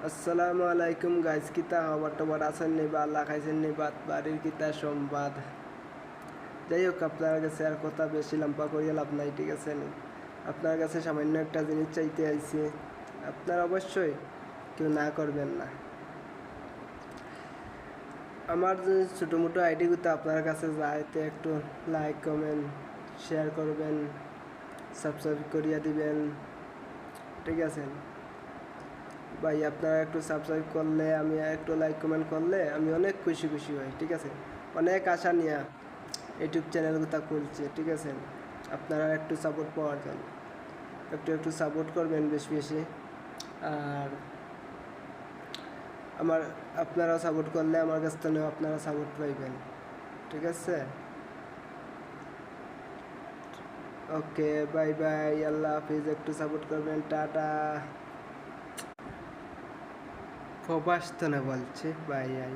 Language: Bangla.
আসসালামু আলাইকুম গাইজ, কিতা খবর টবর আছেন নি বা আল্লাহ খাইছেন নি বাদ বাড়ির কিতা সংবাদ। যাই হোক, আপনার কাছে আর কথা বেশি লম্বা করিয়া লাভ নাই, ঠিক আছে নি। আপনার কাছে সামান্য একটা জিনিস চাইতে আইছি, আপনার অবশ্যই কেউ না করবেন না। আমার যে ছোটো মোটো আইডিগুলো আপনার কাছে যায়, তো একটু লাইক কমেন্ট শেয়ার করবেন, সাবস্ক্রাইব করিয়া দিবেন, ঠিক আছে ভাই। আপনারা একটু সাবস্ক্রাইব করলে, আমি একটু লাইক কমেন্ট করলে আমি অনেক খুশি খুশি হই, ঠিক আছে। অনেক আশা নিয়ে ইউটিউব চ্যানেলগুলো খুলছে, ঠিক আছে। আপনারা একটু সাপোর্ট পাওয়ার জন্য একটু একটু সাপোর্ট করবেন বেশি বেশি। আর আপনারা সাপোর্ট করলে আমার কাছ থেকেও আপনারা সাপোর্ট পাইবেন, ঠিক আছে। ওকে, বাই বাই, আল্লাহ হাফিজ। একটু সাপোর্ট করবেন, টাটা। প্রবাস তো না বলছে, বাই আই।